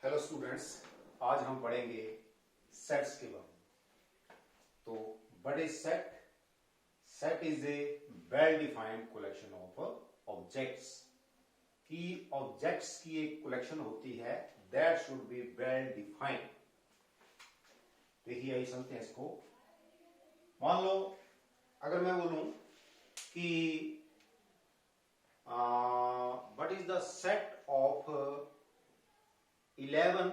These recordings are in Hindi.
हेलो स्टूडेंट्स, आज हम पढ़ेंगे सेट्स के बारे में। तो what is set? Set is a well defined collection of objects. की ऑब्जेक्ट्स की एक कलेक्शन होती है, that should be well defined. देखिए आइए समझते हैं इसको। मान लो अगर मैं बोलूं कि what is the set of 11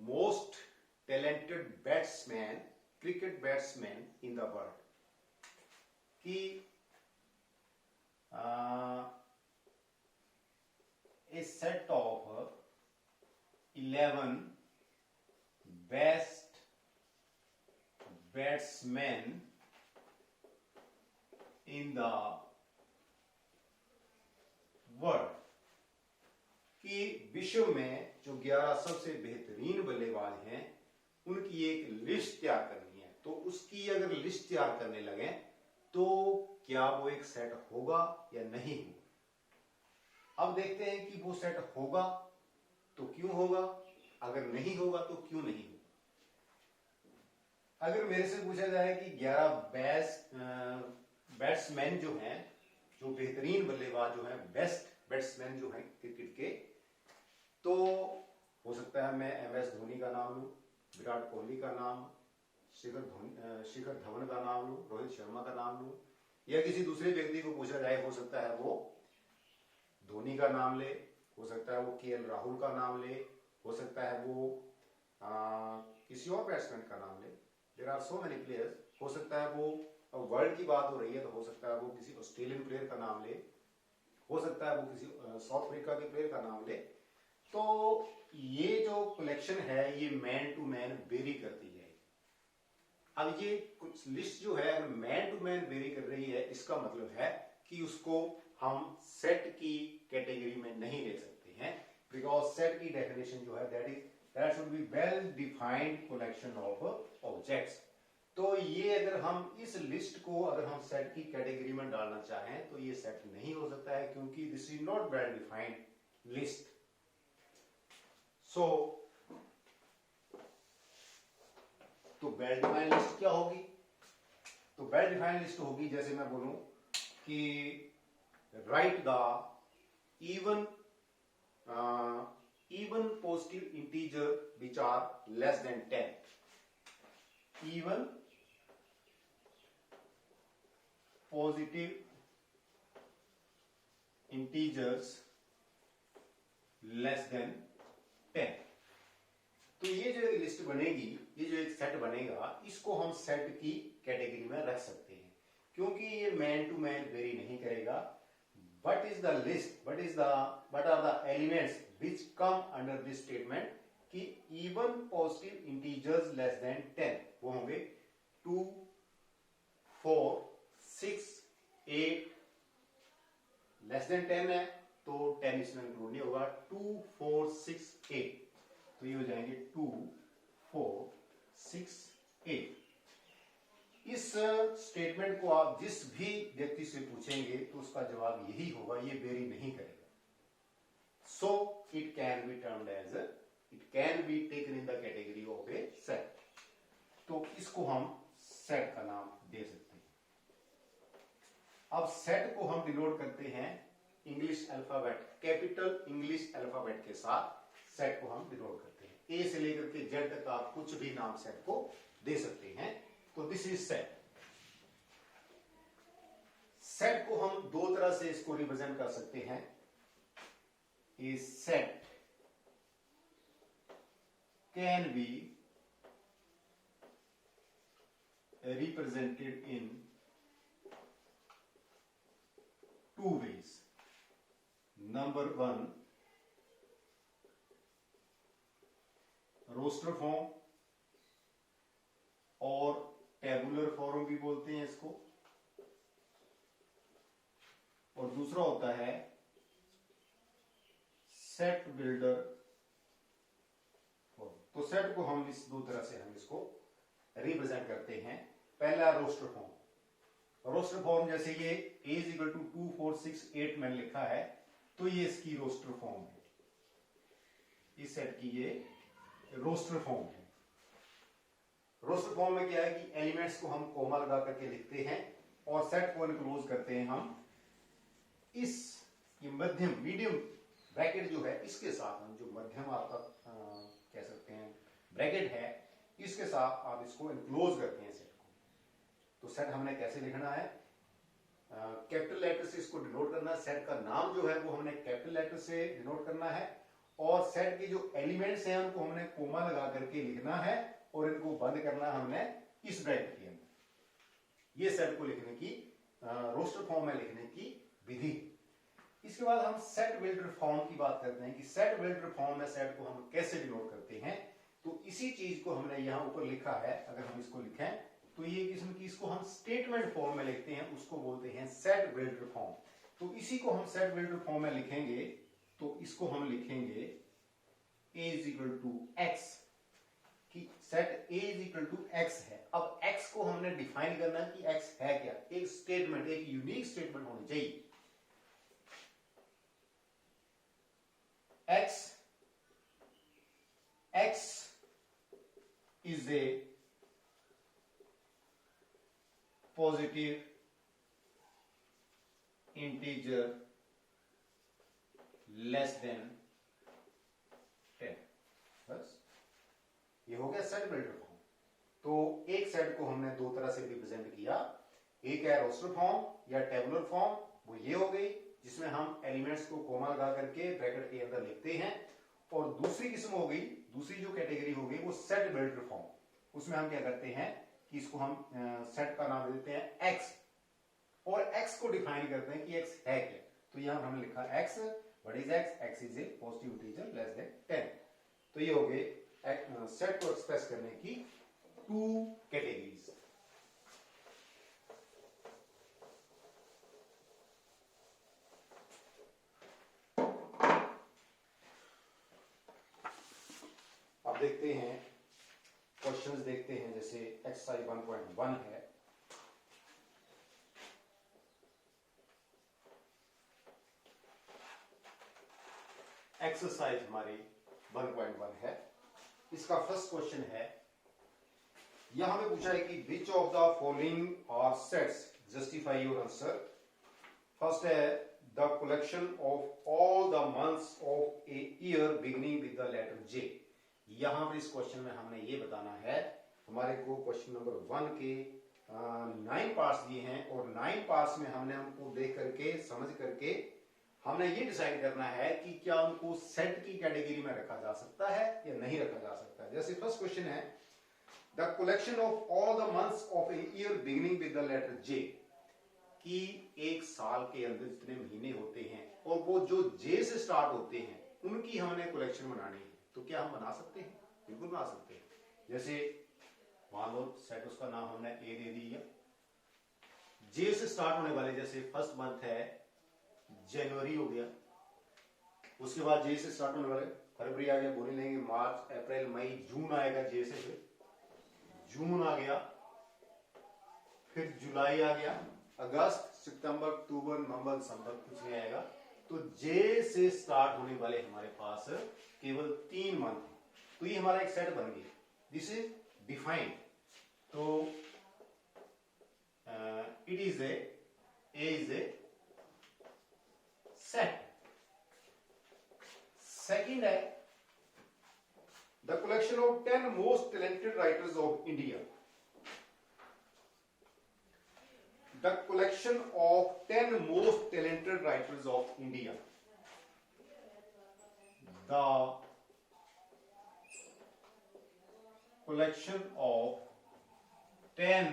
most talented batsmen, cricket batsmen in the world, कि a set of 11 best batsmen in the world, कि विश्व में जो 11 सबसे बेहतरीन बल्लेबाज हैं उनकी एक लिस्ट तैयार करनी है। तो उसकी अगर लिस्ट तैयार करने लगे तो क्या वो एक सेट होगा या नहीं होगा। अब देखते हैं कि वो सेट होगा तो क्यों होगा, अगर नहीं होगा तो क्यों नहीं होगा। अगर मेरे से पूछा जाए कि 11 बैट्समैन जो हैं, जो बेहतरीन बल्लेबाज जो हैं, बेस्ट बैट्समैन जो हैं क्रिकेट के, तो हो सकता है मैं MS धोनी का नाम लूं, विराट कोहली का नाम, शिखर धवन का नाम लूं, रोहित शर्मा का नाम लूं, या किसी दूसरे व्यक्ति को पूछा जाए हो सकता है वो धोनी का नाम ले, हो सकता है वो KL राहुल का नाम ले, हो सकता है वो किसी और बैट्समैन का नाम ले। There are so many players. हो सकता है वो वर्ल्ड की बात हो रही है तो हो सकता है वो किसी ऑस्ट्रेलियन प्लेयर का नाम ले, हो सकता है वो किसी साउथ अफ्रीका के प्लेयर का नाम ले। तो ये जो कलेक्शन है ये मैन टू मैन वेरी करती है। अब ये कुछ लिस्ट जो है मैन टू मैन वेरी कर रही है, इसका मतलब है कि उसको हम सेट की कैटेगरी में नहीं ले सकते हैं, बिकॉज सेट की डेफिनेशन जो है that should be well defined collection of objects. तो ये अगर हम इस लिस्ट को अगर हम सेट की कैटेगरी में डालना चाहें तो ये सेट नहीं हो सकता है, क्योंकि this is not well defined list. तो वेल डिफाइंड लिस्ट क्या होगी? तो वेल डिफाइंड लिस्ट होगी, जैसे मैं बोलूं कि right the even positive integer which are less than 10. Even positive integers less than 10. तो ये जो एक लिस्ट बनेगी, ये जो एक सेट बनेगा, इसको हम सेट की कैटेगरी में रख सकते हैं, क्योंकि ये मैन टू मैन वेरी नहीं करेगा। What is the list? What are the elements which come under this statement? कि even positive integers less than 10 वो होंगे 2, 4, 6, 8। लेस देन 10 है तो 10 इसमें इंक्लूड नहीं होगा। 2, 4, 6, 8, तो ये हो जाएंगे 2, 4, 6, 8। इस स्टेटमेंट को आप जिस भी व्यक्ति से पूछेंगे तो उसका जवाब यही होगा, ये वेरी नहीं करेगा। So it can be termed as it can be taken in the category of a set. तो इसको हम सेट का नाम दे सकते हैं। अब सेट को हम डिनोट करते हैं English alphabet, capital English alphabet के साथ सेट को हम डिनोट करते हैं। ए से लेकर के जेड तक आप कुछ भी नाम सेट को दे सकते हैं। तो दिस इज सेट। सेट को हम दो तरह से इसको रिप्रेजेंट कर सकते हैं। A set can be represented in two ways. Number 1, roster form और टेबुलर फॉर्म भी बोलते हैं इसको, और दूसरा होता है सेट बिल्डर फॉर्म। तो सेट को हम इस दो तरह से हम इसको रिप्रेजेंट करते हैं। पहला रोस्टर फॉर्म। रोस्टर फॉर्म जैसे ये A = 2, 4, 6, 8 मैंने लिखा है, तो ये इसकी रोस्टर फॉर्म है, इस सेट की ये रोस्टर फॉर्म है। रोस्टर फॉर्म में क्या है कि एलिमेंट्स को हम कोमा लगा करके लिखते हैं और सेट को इनक्लोज करते हैं हम इस ये मध्यम मीडियम ब्रैकेट जो है इसके साथ, हम जो मध्यम आपका कह सकते हैं ब्रैकेट है, इसके साथ आप इसको इनक्लोज करते हैं सेट को। तो सेट हमने कैसे लिखना है, कैपिटल लेटर से इसको डिनोट करना है, सेट का नाम जो है वो हमने कैपिटल लेटर से डिनोट करना है और सेट के जो एलिमेंट्स हैं उनको हमने कोमा लगा करके लिखना है और इनको बंद करना है हमने इस ब्रैकेट के अंदर। ये सेट को लिखने की रोस्टर फॉर्म में लिखने की विधि। इसके बाद हम सेट बिल्डर फॉर्म की बात करते हैं कि सेट बिल्डर फॉर्म में सेट को हम कैसे डिनोट करते हैं। तो इसी चीज को हमने यहां ऊपर लिखा है, अगर हम इसको लिखें तो ये किस्म की, इसको हम स्टेटमेंट फॉर्म में लिखते हैं, उसको बोलते हैं सेट बिल्डर फॉर्म। तो इसी को हम सेट बिल्डर फॉर्म में लिखेंगे तो इसको हम लिखेंगे a is equal to x, कि set a is equal to x है। अब x को हमने डिफाइन करना है कि x है क्या, एक स्टेटमेंट, एक यूनिक स्टेटमेंट होनी चाहिए। x is a positive integer less than 10। बस ये हो गया सेट बिल्डर फॉर्म। तो एक सेट को हमने दो तरह से रिप्रेजेंट किया, एक है रोस्टर फॉर्म या टेबुलर फॉर्म, वो ये हो गई जिसमें हम एलिमेंट्स को कोमा लगा करके ब्रैकेट के अंदर लिखते हैं, और दूसरी किस्म हो गई, दूसरी जो कैटेगरी हो गई वो सेट बिल्डर फॉर्म। उसमें हम क्या करते हैं कि इसको हम सेट का नाम देते हैं x और x को डिफाइन करते हैं कि x है क्या। तो यहां हमने लिखा x, what is x, x is a positive integer less than 10। तो ये हो गए सेट को एक्सप्रेस करने की टू कैटेगरीज। अब देखते हैं क्वेश्चंस, देखते हैं जैसे एक्सरसाइज 1.1 है। एक्सरसाइज हमारी 1.1 है। इसका फर्स्ट क्वेश्चन है, यहां हमें पूछा है कि which of the following are sets, justify your answer. First है the collection of all the months of a year beginning with the letter J. यहां पर इस क्वेश्चन में हमने ये बताना है, हमारे को क्वेश्चन नंबर 1 के 9 पार्ट्स दिए हैं और 9 पार्ट्स में हमने उनको देख करके, समझ करके हमने ये डिसाइड करना है कि क्या उनको सेट की कैटेगरी में रखा जा सकता है या नहीं रखा जा सकता है। जैसे फर्स्ट क्वेश्चन है the collection of all the months of a year beginning with the letter J, कि एक साल के अंदर जितने महीने होते हैं और वो जो जे से स्टार्ट होते हैं उनकी हमने कलेक्शन बनानी है। तो क्या हम बना सकते हैं? बिल्कुल बना सकते हैं। जैसे मान लो सेट, उसका नाम हमने ए दे दिया, जे से स्टार्ट होने वाले, जैसे फर्स्ट मंथ है जनवरी हो गया, उसके बाद जे से स्टार्ट होने वाले फरवरी आ गया, बोल लेंगे मार्च अप्रैल मई जून आएगा, जे से फिर जून आ गया, फिर जुलाई आ गया, अगस्त सितंबर अक्टूबर नवंबर दिसंबर कुछ नहीं आएगा। तो जे से स्टार्ट होने वाले हमारे पास केवल 3 मंथ है। तो ये हमारा एक सेट बन गया, दिस इज डिफाइंड। तो it is a set. Second है the collection of 10 most talented writers of India. The collection of 10 most talented writers of India. The collection of 10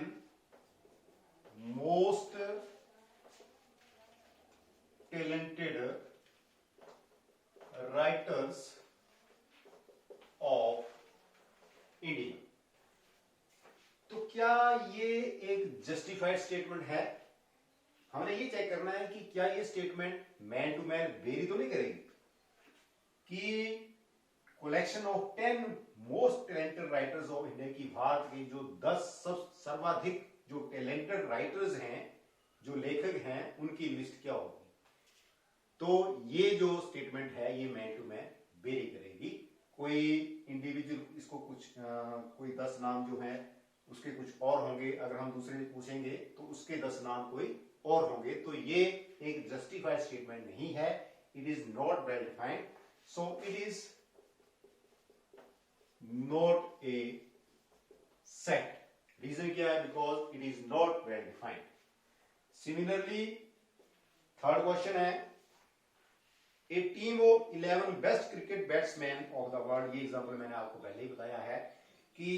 most talented writers of India. तो क्या ये एक जस्टिफाइड स्टेटमेंट है? हमने ये चेक करना है कि क्या ये statement man to man very तो नहीं करेगी, कि collection of 10 most talented writers of India की भारत के जो 10 सर्वाधिक जो टैलेंटेड राइटर्स हैं, जो लेखक हैं, उनकी लिस्ट क्या होगी। तो ये जो स्टेटमेंट है ये मैन टू मैन वेरी करेगी, कोई इंडिविजुअल कोई 10 नाम जो हैं उसके कुछ और होंगे, अगर हम दूसरे पूछेंगे तो उसके 10 नाम कोई और होंगे, तो ये एक जस्टिफाइड स्टेटमेंट नहीं है, it is not well defined, so it is not a set. Reason क्या है? Because it is not well defined. Similarly third question है, a team of 11 best cricket batsman of the world, ये एग्जांपल मैंने आपको पहले ही बताया है कि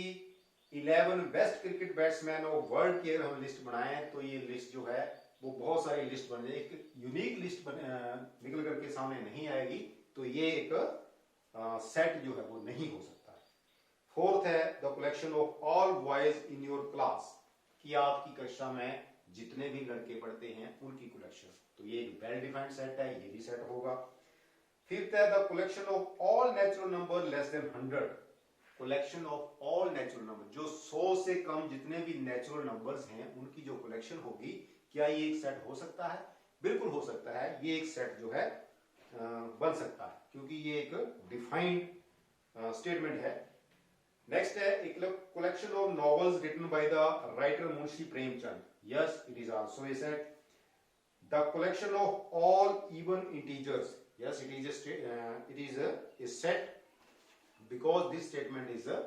11 best cricket batsman of world की अगर हम लिस्ट बनाएं तो ये लिस्ट जो है वो बहुत सारी लिस्ट बन जाए, एक यूनिक लिस्ट निकल करके सामने नहीं आएगी, तो ये एक सेट जो है वो नहीं हो सकता है। फोर्थ है, the collection of all boys in your class, कि आपकी कक्षा में जितने भी लड़के पढ़ते हैं उनकी कलेक्शन, तो ये एक वेल डिफाइंड सेट है, ये भी सेट होगा। फिफ्थ है, the collection of all natural number less than 100, collection of all natural number, जो 100 से कम जितने भी नेचुरल नंबर्स हैं उनकी जो कलेक्शन होगी, क्या ये एक सेट हो सकता है? बिल्कुल हो सकता है, ये एक सेट जो है बन सकता है, क्योंकि ये एक डिफाइंड स्टेटमेंट है। नेक्स्ट है, एक collection of novels written by the writer Munshi Premchand, yes it is also a set. The collection of all even integers, yes it is a set because this statement is a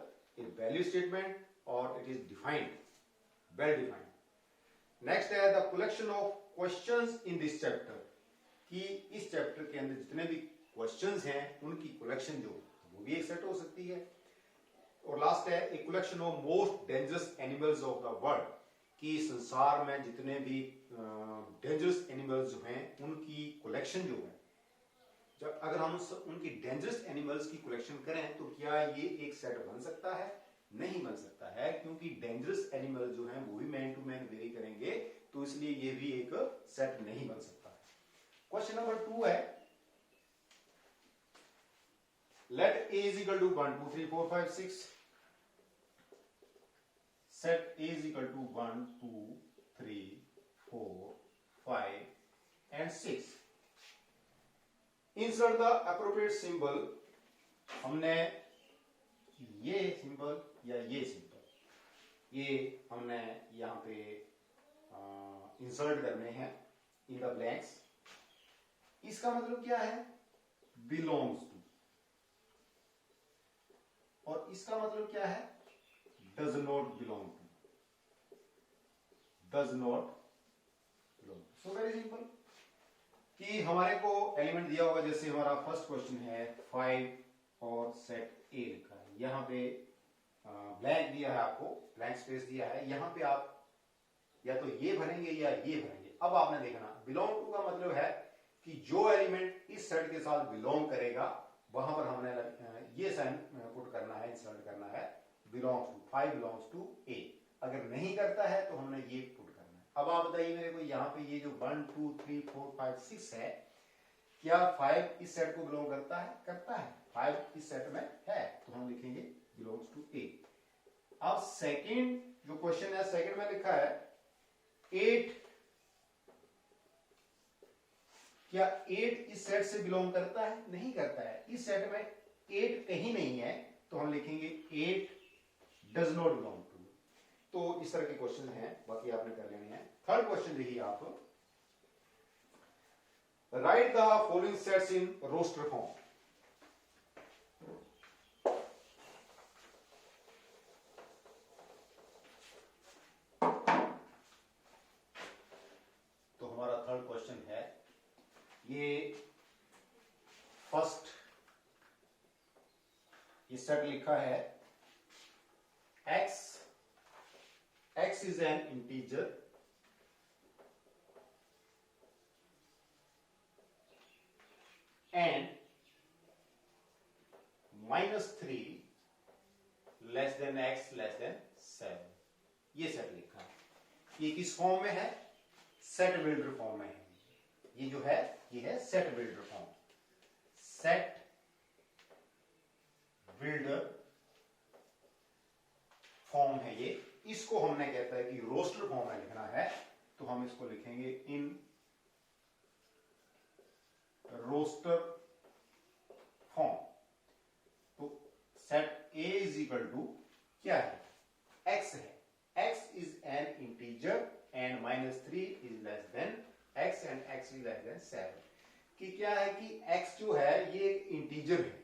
value statement or it is defined, well defined। next है the collection of questions in this chapter, कि इस चैप्टर के अंदर जितने भी क्वेश्चंस हैं उनकी कलेक्शन जो वो भी एक सेट हो सकती है। और लास्ट है, a collection of most dangerous animals of the world, कि संसार में जितने भी डेंजरस एनिमल्स जो हैं उनकी कलेक्शन जो है, जब अगर हम उनकी डेंजरस एनिमल्स की कलेक्शन करें तो क्या ये एक सेट बन सकता है? नहीं बन सकता है, क्योंकि डेंजरस एनिमल जो हैं वो भी मैन टू मैन वेरी करेंगे, तो इसलिए ये भी एक सेट नहीं बन सकता। क्वेश्चन नंबर 2 है, late a is equal to 1 2 3 4 5 6, set a is equal to 1 2 3 4 5 and 6, insert the appropriate symbol, हमने ये सिंबल या ये सिंबल ये हमने यहां पे इंसर्ट करने हैं इन द ब्लैंक्स। इसका मतलब क्या है? बिलोंग्स टू, और इसका मतलब क्या है? Does not belong to, does not belong. So very simple, कि हमारे को एलिमेंट दिया होगा, जैसे हमारा फर्स्ट क्वेश्चन है 5 और सेट ए लिखा है, यहाँ पे ब्लैंक दिया है, आपको ब्लैंक स्पेस दिया है, यहाँ पे आप या तो ये भरेंगे या ये भरेंगे। अब आपने देखना, बिलोंग टू का मतलब है कि जो एलिमेंट इस सेट के साथ बिलोंग करेगा वहां पर हमने ये साइन पुट करना है, इंसर्ट करना है, बिलोंग्स टू, 5 बिलोंग्स टू ए। अगर नहीं करता है तो हमने ये पुट करना है। अब आप बताइए मेरे को, यहाँ पे ये जो 1 2 3 4 5 6 है, क्या 5 इस सेट को बिलोंग करता है? करता है, 5 इस सेट में है, तो हम लिखेंगे बिलोंग्स टू ए। अब सेकंड जो क्वेश्चन है, सेकंड में लिखा है 8, क्या 8 इस सेट से बिलोंग करता है? नहीं करता है, इस सेट में 8 कहीं नहीं है, तो हम लिखेंगे 8 डज नॉट बिलोंग टू। तो इस तरह के क्वेश्चन हैं, बाकी आपने कर लेने हैं। थर्ड क्वेश्चन देखिए आप, write the following sets in roster form. तो हमारा थर्ड क्वेश्चन है, ये फर्स्ट ये सेट लिखा है x is an integer and -3 less than x less than 7, ये सेट लिखा है। ये किस फॉर्म में है? सेट बिल्डर फॉर्म में है। ये जो है ये है set builder form, set builder form है ये। इसको हमने कहता है कि रोस्टर फॉर्म में लिखना है, तो हम इसको लिखेंगे इन रोस्टर फॉर्म। तो set A is equal to क्या x जो है ये एक इंटीजर है,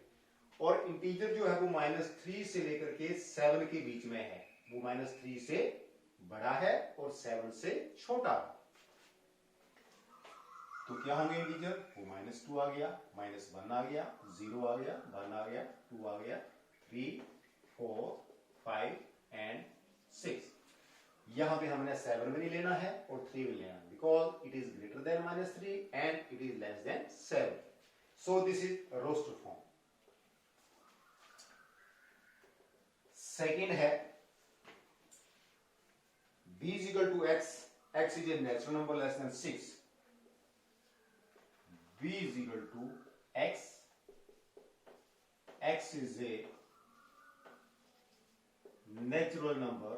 और इंटीजर जो है वो -3 से लेकर के 7 के बीच में है। वो -3 से बड़ा है और 7 से छोटा है। तो क्या होंगे इंटीजर? वो -2 आ गया, -1 आ गया, 0 आ गया, 1 आ गया, 2 आ गया, 3, 4, 5 एंड 6। यहां पे हमने 7 भी नहीं लेना है और 3 भी लेना है, because it is greater than -3 and it is less than 7। So this is roster form. Second है b is equal to x, x is a natural number less than 6, b is equal to x, x is a natural number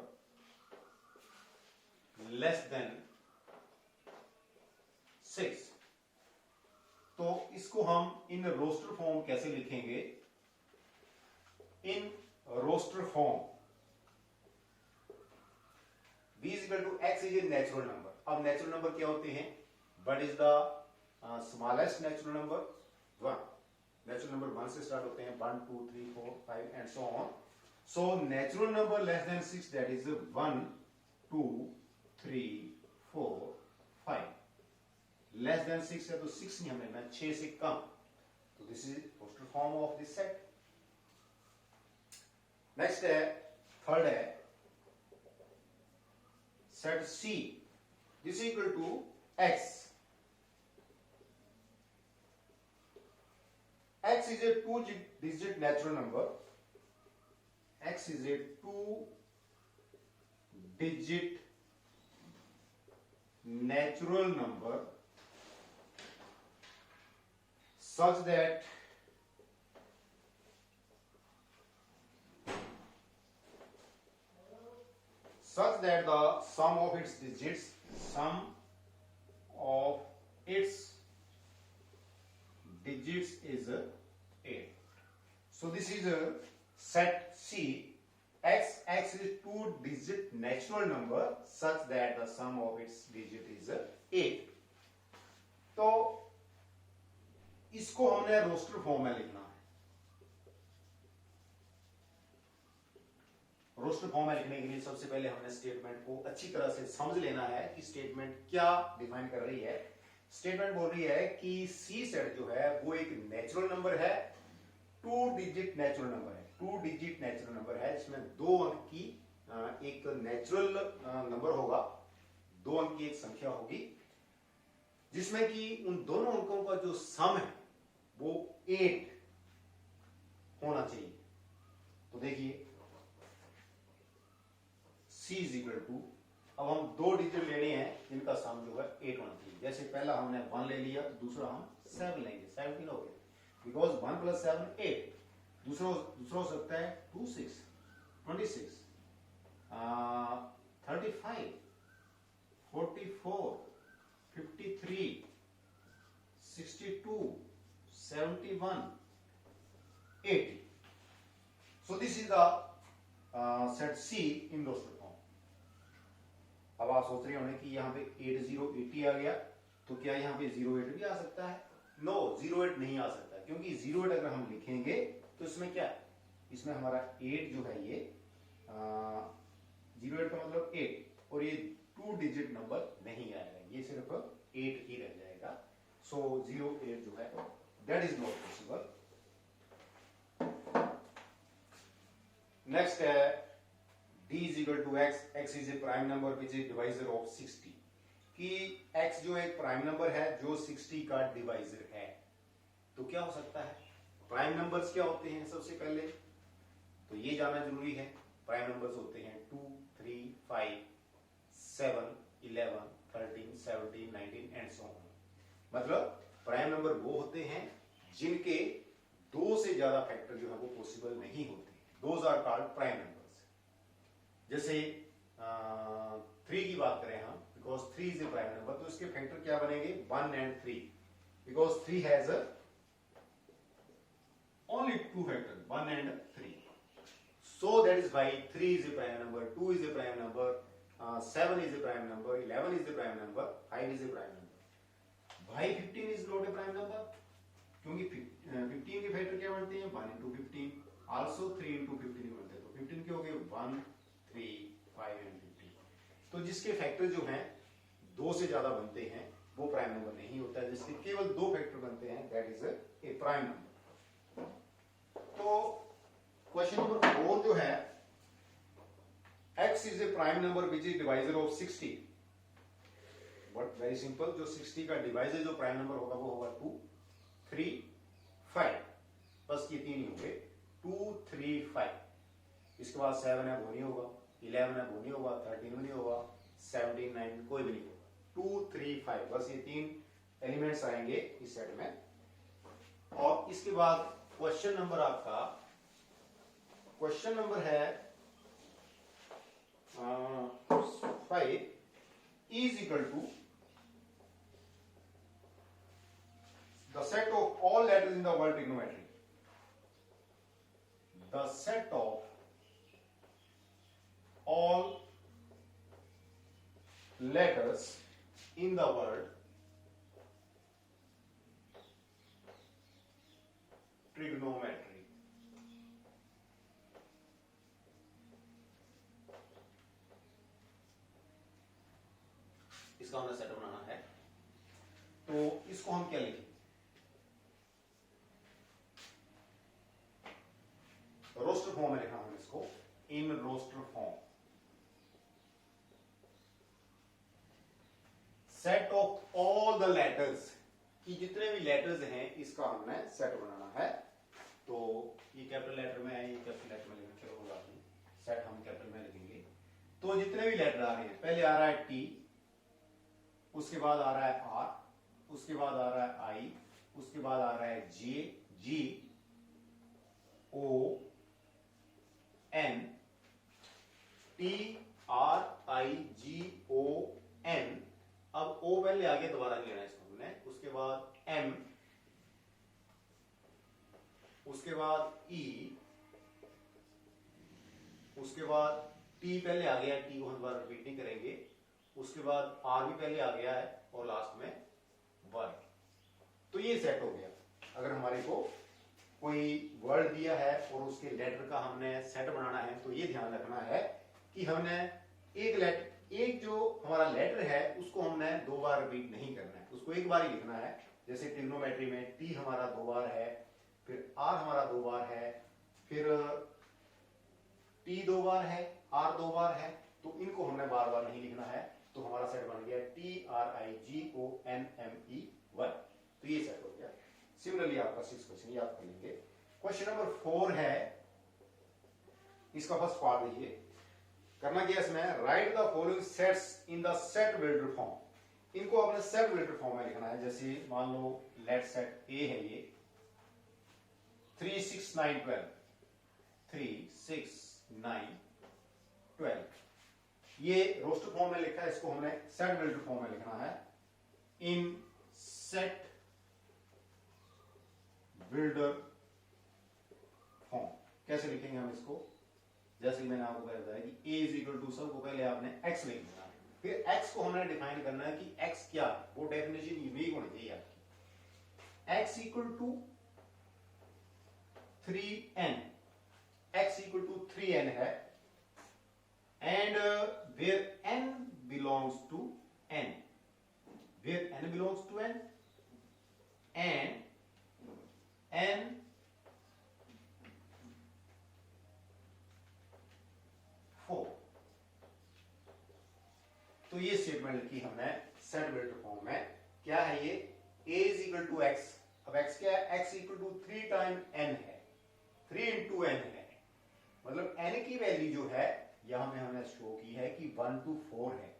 less than 6। तो इसको हम इन रोस्टर फॉर्म कैसे लिखेंगे? In roster form b is equal to x is a natural number। अब नेचुरल नंबर क्या होते हैं? What is the smallest natural number? 1। Natural number 1 से स्टार्ट होते हैं, 1 2 3 4 5 and so on। So natural number less than 6, that is 1 2 3 4 5। Less than 6 है तो 6 नहीं हमें लेना, 6 से कम। तो this is roster form of this set. Next है, थर्ड है set C, this equal to x। x is a 2-digit natural number। x is a 2-digit natural number such that the sum of its digits is 8। So this is a set C। x is 2-digit natural number such that the sum of its digit is 8। तो इसको हमने रोस्टर फॉर्म में लिखना है। रोस्टर फॉर्म में लिखने के लिए सबसे पहले हमने स्टेटमेंट को अच्छी तरह से समझ लेना है कि स्टेटमेंट क्या डिफाइन कर रही है। स्टेटमेंट बोल रही है कि सी सेट जो है वो एक नेचुरल नंबर है, 2-डिजिट नेचुरल नंबर है। 2-डिजिट नेचुरल नंबर है जिसमें 2 अंक की एक नेचुरल नंबर होगा, 2 अंक की एक संख्या होगी, जिसमें कि उन दोनों अंकों का जो सम है वो 8 होना चाहिए। तो देखिए C इज इक्वल टू, अब हम 2 डिजिट लेने हैं जिनका सम जो है 8 होना चाहिए। जैसे पहला हमने 1 ले लिया तो दूसरा हम 7 लेंगे, 17 हो गया, बिकॉज 1 + 7 8। दूसरा हो सकता है 2 6 26 35 44 53 62 71 80। So this is the set C in roster form। अब आप सोच रहे होंगे कि यहाँ पे 80 आ गया, तो क्या यहाँ पे 08 भी आ सकता है? नो, 08 नहीं आ सकता, क्योंकि 08 अगर हम लिखेंगे तो इसमें क्या, इसमें हमारा 8 जो है ये 08 का मतलब 8, और ये 2-डिजिट नंबर नहीं आएगा, ये सिर्फ 8 ही रह जाएगा। सो 08 जो है that is not possible. Next है d is equal to x, x is a prime number which is divisor of 60। कि x जो एक प्राइम नंबर है जो 60 का डिवाइजर है। तो क्या हो सकता है? प्राइम नंबर्स क्या होते हैं सबसे पहले तो ये जानना जरूरी है। प्राइम नंबर्स होते हैं 2 3 5 7 11 13 17 19 एंड सो ऑन। मतलब प्राइम नंबर वो होते हैं जिनके 2 से ज्यादा फैक्टर जो है वो पॉसिबल नहीं होते, those are called prime numbers. जैसे 3 की बात करें हम, because 3 is a prime number, तो इसके फैक्टर क्या बनेंगे? 1 and 3, because 3 has only 2 factor, 1 and 3। So that is why 3 is a prime number, 2 is a prime number, 7 is a prime number, 11 is a prime number, 5 is a prime number। Why 15 is not a prime number? क्योंकि 15 के फैक्टर क्या बनते हैं 1 इंटू 15 आल्सो 3 इंटू 15 बनते हैं, तो 15 के हो गए 1 3 5 एंड 15। तो जिसके फैक्टर जो हैं 2 से ज्यादा बनते हैं वो प्राइम नंबर नहीं होता है, जिसके केवल 2 फैक्टर बनते हैं that is a prime number. तो क्वेश्चन नंबर 4 जो है x is a prime number which is divisor of 60, but very simple, जो 60 का डिवाइजर जो प्राइम नंबर होगा वो होगा 2 3 5, बस ये 3 ही होंगे 2 3 5। इसके बाद 7 है वो नहीं होगा, 11 है वो नहीं होगा, 13 भी नहीं होगा, 17 9 कोई भी नहीं होगा, 2 3 5 बस ये 3 एलिमेंट्स आएंगे इस सेट में। और इसके बाद क्वेश्चन नंबर आपका क्वेश्चन नंबर है 5 is equal to the set of all letters in the word trigonometry, the set of all letters in the word trigonometry। इसका हमें सेट बनाना है, तो इसको हम क्या लिखें, रोस्टर फॉर्म में लिखा हमने इसको, in roster form. Set of all the letters, कि जितने भी लेटर्स हैं इसका हमने सेट बनाना है। तो ये कैपिटल लेटर में है, ये कैपिटल लेटर में लिखना, चलो बात नहीं, सेट हम कैपिटल में लिखेंगे। तो जितने भी लेटर आ रहे हैं, पहले आ रहा है टी, उसके बाद आ रहा है आर, उसके बाद आ रहा है आई, उसके बाद आ रहा है J, G, O, N, T, R, I, G, O, N. अब ओ पहले आगे दोबारा लेना है इसको हमने, उसके बाद एम, उसके बाद ई, उसके बाद टी पहले आ गया, टी को हम दोबारा रिपीट नहीं करेंगे, उसके बाद आर भी पहले आ गया है और लास्ट में वाई। तो ये सेट हो गया। अगर हमारे को कोई वर्ड दिया है और उसके लेटर का हमने सेट बनाना है, तो ये ध्यान रखना है कि हमने एक जो हमारा लेटर है उसको हमने 2 बार रिपीट नहीं करना है, उसको एक बार ही लिखना है। जैसे ट्रिग्नोमेट्री में टी हमारा 2 बार है, फिर आर हमारा 2 बार है, फिर टी 2 बार है, आर 2 बार है, तो इनको हमने बार बार नहीं लिखना है। तो हमारा सेट बन गया TRIGONME1। तो ये सेट हो गया। सिमिलरली आपका 6 क्वेश्चन याद कर लेंगे। क्वेश्चन नंबर 4 है, इसका फर्स्ट पार्ट देखिए, करना क्या इसमें, right the following sets in the set builder form. इनको अपने सेट बिल्डर फॉर्म में लिखना है। जैसे मान लो लेट सेट ए है, ये 3 6 9 12, 3 6 9 12, ये रोस्टर फॉर्म में लिखा है, इसको हमने सेट बिल्डर फॉर्म में लिखना है। इन सेट बिल्डर फॉर्म कैसे लिखेंगे हम इसको, जैसे मैंने आपको बताया कि a इज इक्वल टू, सबको पहले आपने x लिख देना, फिर x को हमने डिफाइन करना है कि x क्या, वो डेफिनेशन यूनिक होनी चाहिए आपकी। x equal to 3n, x equal to 3n है, and where n belongs to n, where n belongs to n, and n तो ये स्टेटमेंट लिखी हमने सेट बिल्डर फॉर्म में। क्या है ये, a is equal to x. अब x क्या है, x equal to 3 time n है, 3 इंटू n है, मतलब n की वैल्यू जो है यहां में हमने शो की है कि 1 to 4 है।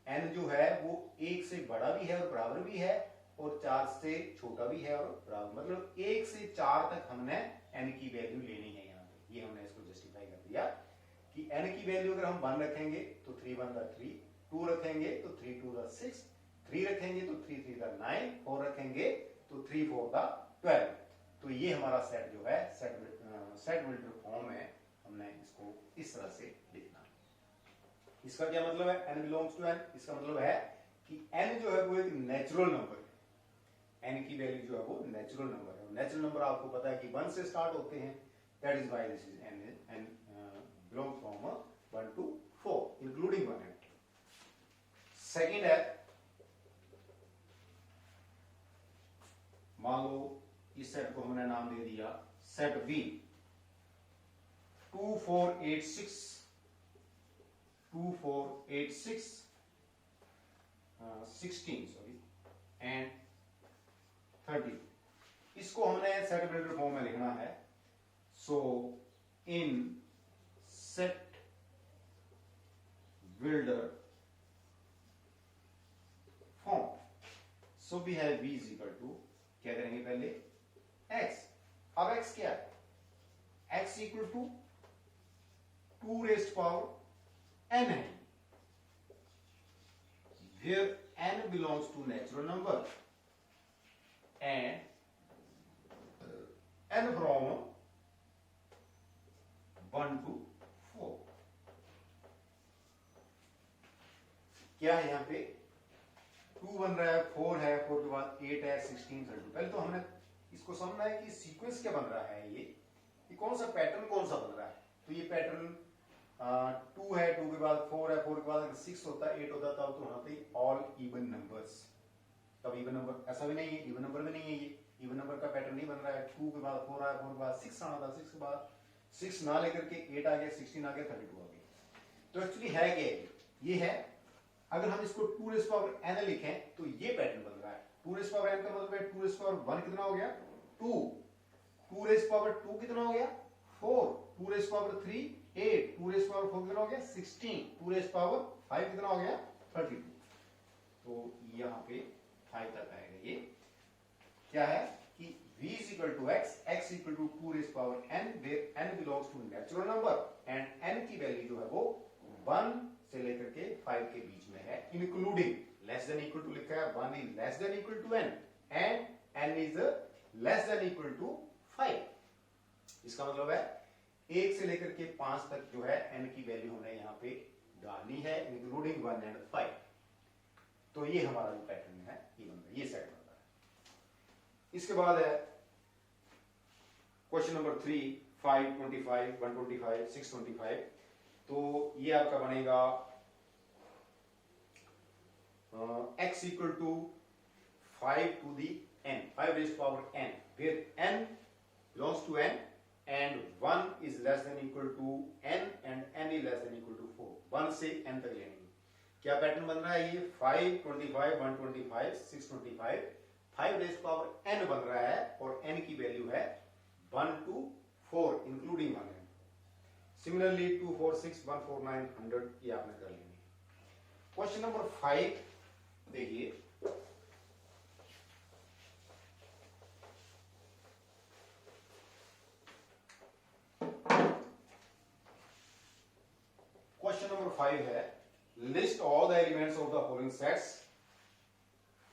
n जो है वो 1 से बड़ा भी है और बराबर भी है, और 4 से छोटा भी है और बराबर, मतलब 1 से 4 तक हमने n की वैल्यू लेनी है। यहाँ पे ये हमने इसको जस्टिफाई कर दिया कि n की वैल्यू अगर हम 1 रखेंगे तो 3 1 3, 2 रखेंगे तो 3 2 6, 3 रखेंगे तो 3 3 9, 4 रखेंगे तो 3 4 12। तो ये हमारा सेट जो है सेट बिल्डर फॉर्म में हमने इसको इस तरह से लिखना है। इसका क्या मतलब है, n बिलोंग्स टू n, इसका मतलब है कि n जो है वो एक नेचुरल नंबर है। n की वैल्यू जो है वो नेचुरल नंबर है। नेचुरल नंबर आपको पता है कि 1 से स्टार्ट होते हैं, that is why this is n belong from 1 to 4 including 1 and 2। Second है, मान लो इस सेट को हमने नाम दे दिया सेट बी, 2486 16 सॉरी एंड 30, इसको हमने सेट बिल्डर फॉर्म में लिखना है। So in set builder form, so we have v is equal to, क्या करेंगे पहले x। अब x क्या है, x equal to 2 raised power n है, where n belongs to natural number and n from 1 to 4। क्या है यहां पे 2 बन रहा है, 4 है, 4 के बाद 8 है, 16, 32। पहले तो हमने इसको समझना है कि सीक्वेंस क्या बन रहा है, ये कौन सा पैटर्न कौन सा बन रहा है। तो ये पैटर्न 2 है, 2 के बाद 4 है, 4 के बाद अगर 6 होता, 8 होता, तब तो होना चाहिए ऑल इवन नंबर्स। तब इवन नंबर ऐसा भी नहीं है, इवन नंबर में नहीं है, ये इवन नंबर का पैटर्न नहीं बन रहा है। 2 के बाद 4 आया, 4 के बाद 6 आना था, 6 के बाद 6 ना लेकर के 8 आ गया, 16 आ गया, 32 आ गया। तो एक्चुअली है क्या, ये है, अगर हम इसको 2 रेज़ पावर n लिखें तो ये पैटर्न बन रहा है। 2 रेज़ पावर n का मतलब है 2 रेज़ पावर 1 कितना हो गया 2, 2 रेज़ पावर 2 कितना हो गया 4, 2 रेज़ पावर 3 8, 2 रेज़ पावर 4 कितना हो गया 16, 2 रेज़ पावर 5 कितना हो गया 32। तो यहां पे 5 तक आएगा। ये क्या है कि v is equal to x, x equal to 2 rays power n, where n belongs to natural number and n की वैल्यू जो है वो 1 से लेकर के 5 के बीच में है, including less than equal to लिखा है, 1 is less than equal to n and n is less than equal to 5। इसका मतलब है 1 से लेकर के 5 तक जो है n की वैल्यू हमने यहाँ पे डालनी है, इंक्लूडिंग 1 एंड 5। तो ये हमारा जो पैटर्न है ये बन रहा है, ये सेट बन रहा है। इसके बाद है क्वेश्चन नंबर 3, 5, 25, 125, 625। तो ये आपका बनेगा x equal to 5 to the n, 5 raised power n, where n belongs to n and 1 is less than equal to n and n is less than equal to 4। 1 से n तक लेंगे। क्या पैटर्न बन रहा है ये 5, 25, 125, 625, 5 रेज़्ड पावर n बन रहा है और n की वैल्यू है 1 to 4 इंक्लूडिंग 1 है। सिमिलरली 2, 4, 6, 1, 4, 9, 100 ये आपने कर लेंगे। क्वेश्चन नंबर 5 देखिए, क्वेश्चन नंबर 5 है list all the elements of the following sets.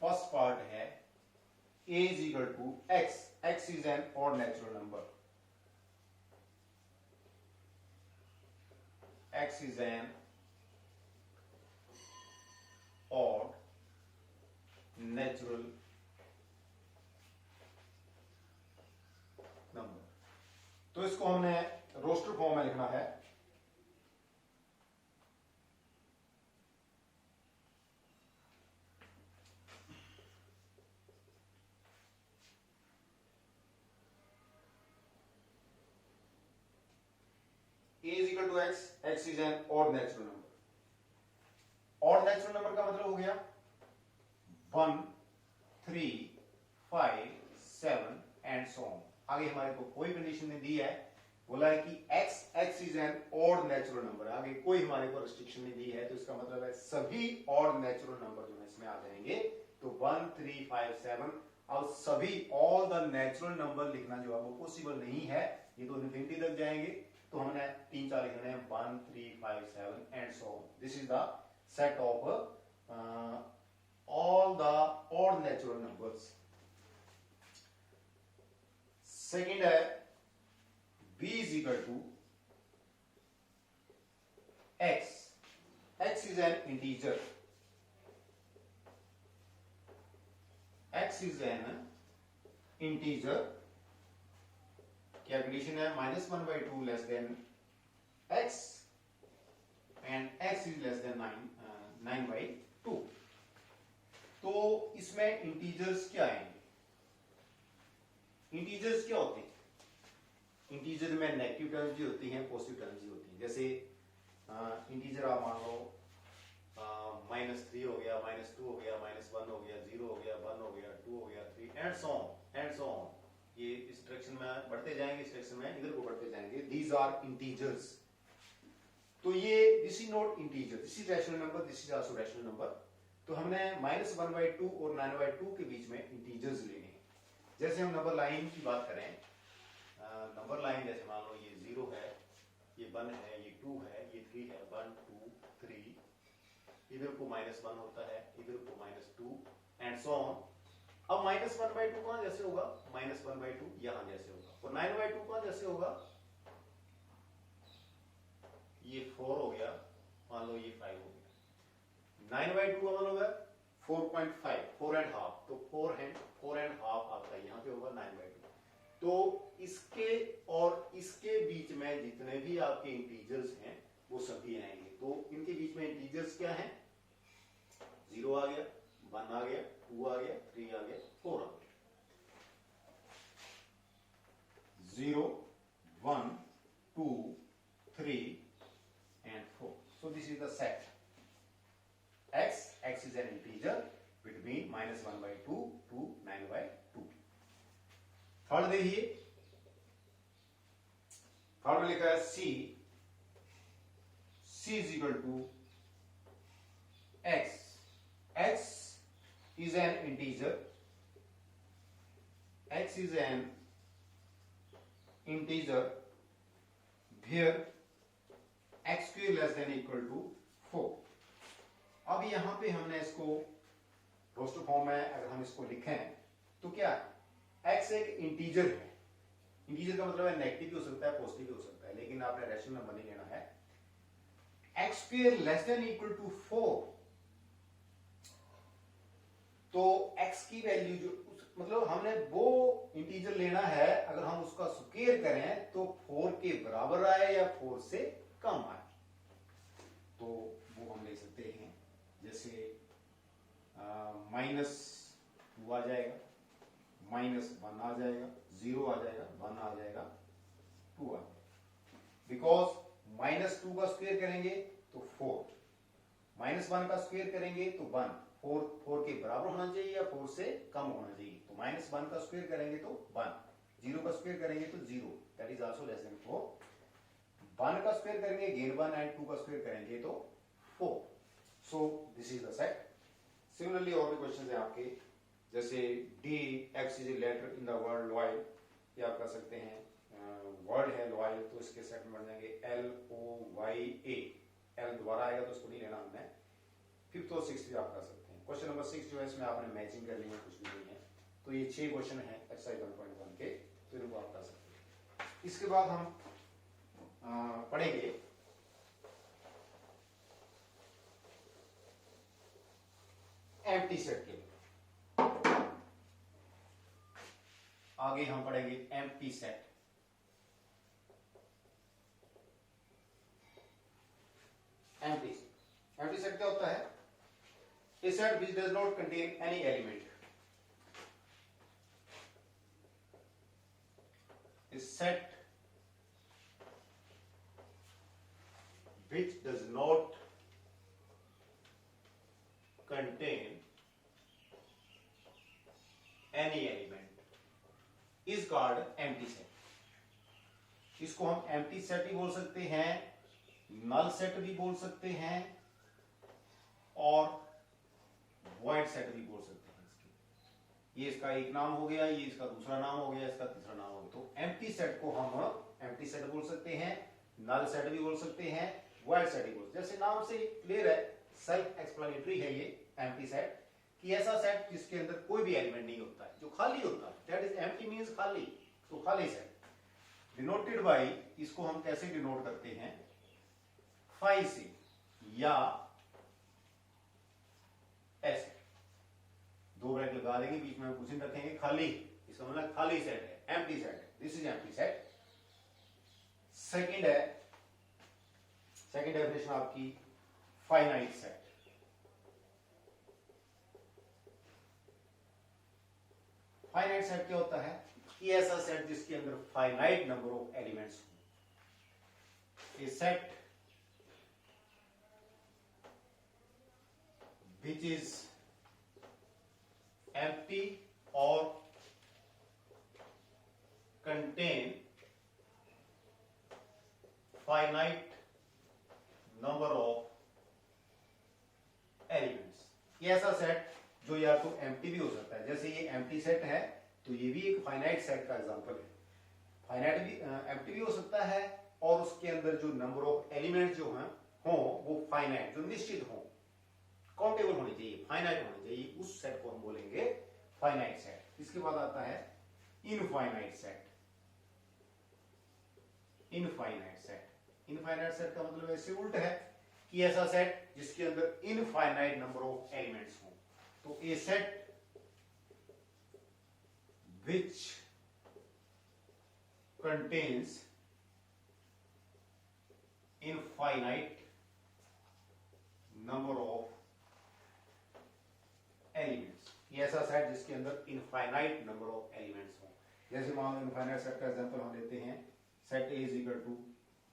First part है a is equal to x, x is an odd natural number, x is an odd natural number। तो इसको हमने रोस्टर फॉर्म में लिखना है। a is equal to x, x is an odd natural number। odd natural number का मतलब हो गया 1, 3, 5, 7 एंड सो ऑन। आगे हमारे को कोई कंडीशन नहीं दी है, बोला है कि x is an odd natural number है, आगे कोई हमारे को रिस्ट्रिक्शन नहीं दी है। तो इसका मतलब है सभी ऑड नेचुरल नंबर जो है इसमें आ जाएंगे। तो 1, 3, 5, 7 और सभी ऑल द नेचुरल नंबर लिखना जो है वो पॉसिबल नहीं है, ये तो इन्फिनिटी तक जाएंगे। तो हमने 3, 4 लिखने हैं 1, 3, 5, 7 and so on. This is the set of all the odd natural numbers। Second है b is equal to x, x is an integer x is an integer, क्या कंडीशन है, -1/2 less than x and x is less then 9/2। तो इसमें इंटीजर्स क्या आएंगे? इंटीजर्स क्या होते हैं? इंटीजर में नेगेटिव टर्म्स भी होती हैं, पॉजिटिव टर्म्स भी होती हैं। जैसे इंटीजर आप मान लो -3 हो गया, -2 हो गया, -1 हो गया, 0 हो गया, 1 हो गया, 2 हो गया, 3 एंड सो ऑन। ये इस डायरेक्शन में बढ़ते जाएंगे, इस डायरेक्शन में इधर को बढ़ते जाएंगे। These are integers. तो ये this is not integer, this is rational number, this is also rational number. तो हमने -1/2 और 9/2 के बीच में इंटीजर्स लेने हैं। जैसे हम नंबर लाइन की बात करें, नंबर लाइन जैसे मान लो ये 0 है, ये 1 है, ये 2 है, ये 3 है, 1 2 3, इधर को -1 होता है, इधर को -2 एंड सो ऑन। अब -1/2 कौन जैसे होगा, -1/2 यहां जैसे होगा, और 9/2 कौन जैसे होगा, ये 4 हो गया, मान लो ये 5 हो गया। 9/2 का मतलब है 4.5, 4.5, तो 4.5 आपका यहाँ पे होगा 9/2। तो इसके और इसके बीच में जितने भी आपके इंटीजर्स हैं वो सभी आएंगे। तो इनके बीच में इंटीजर्स क्या हैं, 0 आ गया, 1 आ गया, 2 आ गया, 3 आ गया, 4 आ गया। 0 1 2 3 and 4. So this is the set. X is an integer between -1/2 to 9/2. Third देखिए, थर्ड में लिखा है C is equal to X. X is an integer. X is an integer where x square less than equal to 4. अब यहां पे हमने इसको रोस्टर फॉर्म में अगर हम इसको लिखें तो क्या है, x एक इंटीजर है। इंटीजर का मतलब है नेगेटिव भी हो सकता है, पॉजिटिव भी हो सकता है, लेकिन आपने रैशनल नंबर नहीं लेना है। x square less than equal to 4, तो x की वैल्यू जो मतलब हमने वो इंटीजर लेना है, अगर हम उसका स्क्वायर करें तो 4 के बराबर आए या 4 से कम आए, तो वो हम ले सकते हैं। जैसे -2 आ जाएगा, -1 आ जाएगा, 0 आ जाएगा, 1 आ जाएगा, 2 आ जाएगा। बिकॉज -2 का स्क्वायर करेंगे तो 4, -1 का स्क्वायर करेंगे तो 1, 4 के बराबर होना चाहिए या 4 से कम होना चाहिए। तो -1 का स्क्वायर करेंगे तो 1, 0 का स्क्वायर करेंगे तो 0, that is also less than 4। 1 का स्क्वायर करेंगे गेन 1 एंड 2 का स्क्वायर करेंगे तो 4। So this is the set. Similarly और भी क्वेश्चन है आपके, जैसे d x is a letter in the word loyal, ये आप कर सकते हैं। वर्ड है लॉयल, तो इसके सेट में बन जाएंगे LOYA। एल दोबारा आएगा तो उसको नहीं लेना हमने। 5th और 6th भी आप कर सकते हैं। क्वेश्चन नंबर 6 जो है इसमें आपने मैचिंग करनी है, कुछ भी नहीं है। तो ये 6 क्वेश्चन है एक्सरसाइज 1.1 के, तो इनको आप कर सकते हैं। इसके बाद हम पढ़ेंगे एम्प्टी सेट के। आगे हम पढ़ेंगे एम्प्टी सेट। एम्प्टी सेट क्या होता है? A set which does not contain any element. A set which does not contain any element is called empty set. इसको हम empty set भी बोल सकते हैं, null set भी बोल सकते हैं और void set भी बोल सकते हैं। इसके ये इसका एक नाम हो गया, ये इसका दूसरा नाम हो गया, इसका तीसरा नाम हो गया। तो empty set को हम empty set बोल सकते हैं, null set भी बोल सकते हैं, void set भी बोल सकते हैं। जैसे नाम से क्लियर है, सेल्फ एक्सप्लेनेटरी है ये empty set, कि ऐसा सेट जिसके अंदर कोई भी एलिमेंट नहीं होता है, जो खाली होता है। दैट इज एम्प्टी मींस खाली, तो खाली सेट। डिनोटेड बाय, इसको हम कैसे डिनोट करते हैं? फाई से या ऐसे, दो ब्रैकेट लगा देंगे, बीच में कुछ नहीं रखेंगे, खाली, इसका मतलब खाली सेट है, एम्प्टी सेट है, this is empty set. Second है, सेकंड डेफिनेशन आपकी फाइनाइट सेट। फाइनाइट सेट क्या होता है? कि ऐसा सेट जिसके अंदर फाइनाइट नंबर ऑफ एलिमेंट्स हो। ए set which is empty or contain finite number of elements। ये ऐसा सेट जो या तो एम्प्टी भी हो सकता है, जैसे ये एम्प्टी सेट है तो ये भी एक फाइनाइट सेट का एग्जांपल है। फाइनाइट भी एम्प्टी भी हो सकता है और उसके अंदर जो नंबर ऑफ एलिमेंट्स जो हैं हो वो फाइनाइट, जो निश्चित हो, काउंटेबल होनी चाहिए, फाइनाइट होनी चाहिए, उस सेट को हम बोलेंगे फाइनाइट सेट। इसके बाद आता है infinite set. Infinite set, infinite set का मतलब ऐसे उल्ट है कि ऐसा सेट जिसके अंदर इनफाइनाइट नंबर ऑफ एलिमेंट्स हो। तो ए set which contains infinite number of elements, ये ऐसा सेट जिसके अंदर इनफाइनाइट नंबर ऑफ एलिमेंट्स हो। जैसे मान लो इनफाइनाइट सेट का एग्जांपल हम लेते हैं, set A is equal to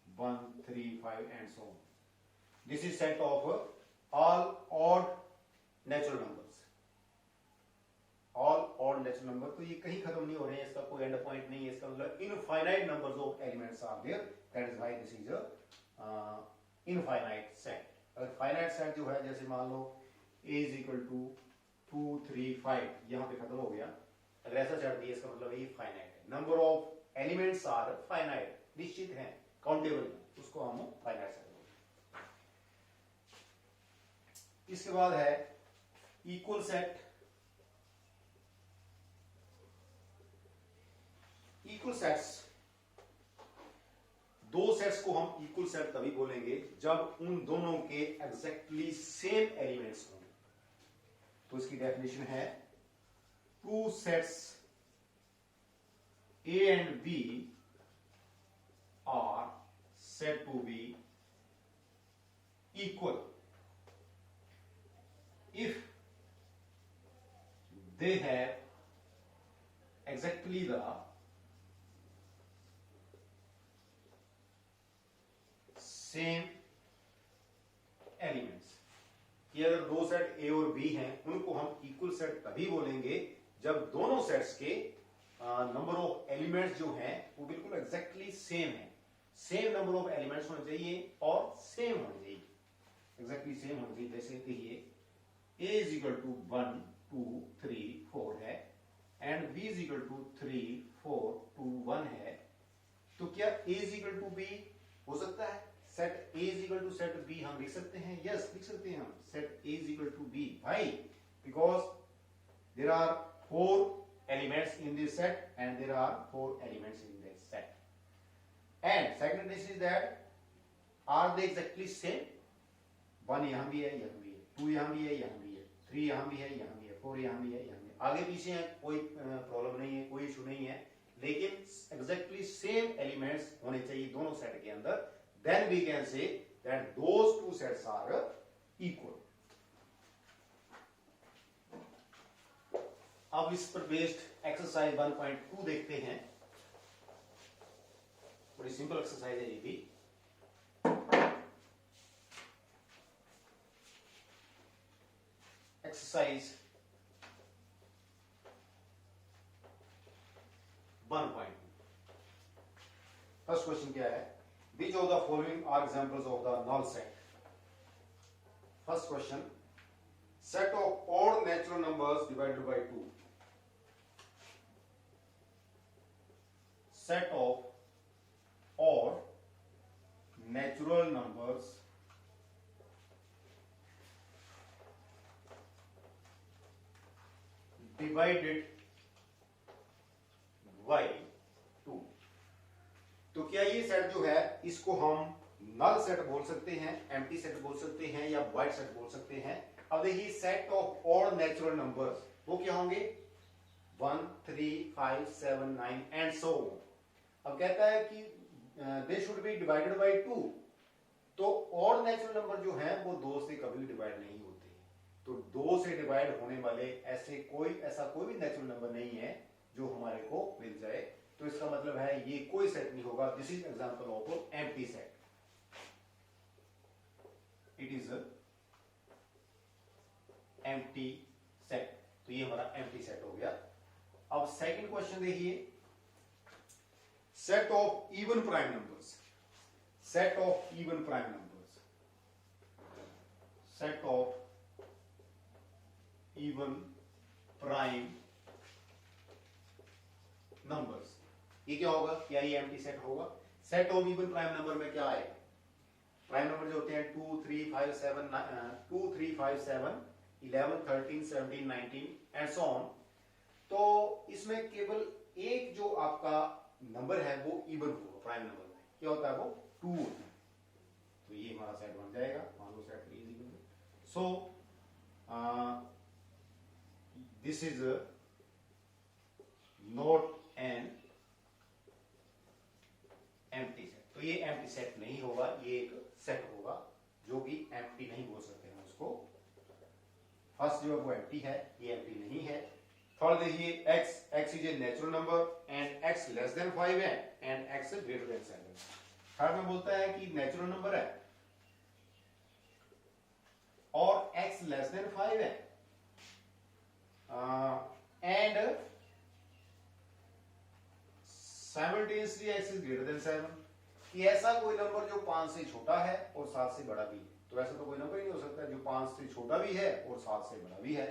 1, 3, 5 and so on। This is set of all odd natural numbers, all odd natural number. तो ये कहीं खत्म नहीं हो रहे हैं, इसका कोई एंड पॉइंट नहीं है, इसका मतलब infinite numbers of elements are there, that is why this is a infinite set. अगर फाइनाइट सेट जो है, जैसे मान लो a इज इक्वल टू 2, 3, 5, यहाँ पे खत्म हो गया, अगर ऐसा सेट दिया इसका मतलब ये फाइनाइट है, number of elements are finite, निश्चित है, काउंटेबल, उसको हम फाइनाइट सेट बोलते हैं। इसके बाद है इक्वल सेट। इक्वल सेट्स, दो सेट्स को हम इक्वल सेट तभी बोलेंगे जब उन दोनों के एग्जैक्टली सेम एलिमेंट्स हों। तो इसकी डेफिनेशन है, two sets A and B are said to be equal if they have exactly the same elements. कि अगर दो सेट ए और बी हैं, उनको हम इक्वल सेट तभी बोलेंगे जब दोनों सेट्स के नंबर ऑफ एलिमेंट्स जो हैं वो बिल्कुल एग्जैक्टली सेम है। सेम नंबर ऑफ एलिमेंट्स होने चाहिए और सेम होने चाहिए, एग्जैक्टली सेम होने चाहिए। जैसे कहिए a इज इक्वल टू 1, 2, 3, 4 है एंड b इज इक्वल टू 3, 4, 2, 1 है, तो क्या a is equal to b हो सकता है? Set A is equal to set B हम लिख सकते हैं, यस लिख सकते हैं हम, set A is equal to B। भाई, because there are 4 elements in this set and there are 4 elements in this set. And second this is that are they exactly same? 1 यहां भी है, यहां भी है, 2 यहां भी है, यहां भी है, 3 यहां भी है, यहां भी है, 4 यहां भी है, यहां भी है, आगे पीछे है, कोई प्रॉब्लम नहीं है, कोई इशू नहीं है, लेकिन एग्जैक्टली सेम एलिमेंट्स होने चाहिए दोनों सेट के अंदर। Then we can say that those two sets are equal। अब इस पर बेस्ड एक्सरसाइज 1.2 देखते हैं। बड़ी सिंपल एक्सरसाइज है ये भी। एक्सरसाइज 1.2, फर्स्ट क्वेश्चन क्या है? Which of the following are examples of the null set? First question, set of odd natural numbers divided by 2. Set of odd natural numbers divided by 2। तो क्या ये सेट जो है इसको हम नल सेट बोल सकते हैं, एम्प्टी सेट बोल सकते हैं या वाइड सेट बोल सकते हैं? अब देखिए, set of odd natural numbers, वो क्या होंगे 1 3 5 7 9 एंड सो ऑन। अब कहता है कि they should be divided by 2, तो ऑड नेचुरल नंबर जो है वो 2 से कभी डिवाइड नहीं होते, तो 2 से डिवाइड होने वाले ऐसा कोई भी नेचुरल नंबर नहीं है जो हमारे को मिल जाए। तो इसका मतलब है ये कोई सेट नहीं होगा। This is example of empty set, it is empty set. तो ये हमारा एम्प्टी सेट हो गया। अब सेकंड क्वेश्चन देखिए, set of even prime numbers, set of even prime numbers, set of even prime numbers, ये क्या होगा? क्या ये एम्प्टी सेट होगा? Set of even prime number में क्या आएगा? प्राइम नंबर जो होते हैं 2 3 5 7 2 3 5 7 11 13 17 19 एंड सो ऑन। तो इसमें केवल एक जो आपका नंबर है वो इवन होगा। प्राइम नंबर में क्या होता है? वो 2 होता है। तो ये हमारा सेट बन जाएगा, मान लो set is even. So this is not an empty set. तो ये एम्प्टी सेट नहीं होगा, ये एक सेट होगा जो कि एम्प्टी नहीं बोल सकते हैं उसको। फर्स्ट जो है वो एम्प्टी है, ये एम्प्टी नहीं है। थर्ड देखिए, x is a natural number and x less than 5 है and x greater than 7। Third में बोलता है कि नेचुरल नंबर है और x लेस देन 5 है and simultaneously x is greater then 7, कि ऐसा कोई नंबर जो 5 से छोटा है और 7 से बड़ा भी है। तो ऐसा तो कोई नंबर ही नहीं हो सकता जो 5 से छोटा भी है और 7 से बड़ा भी है।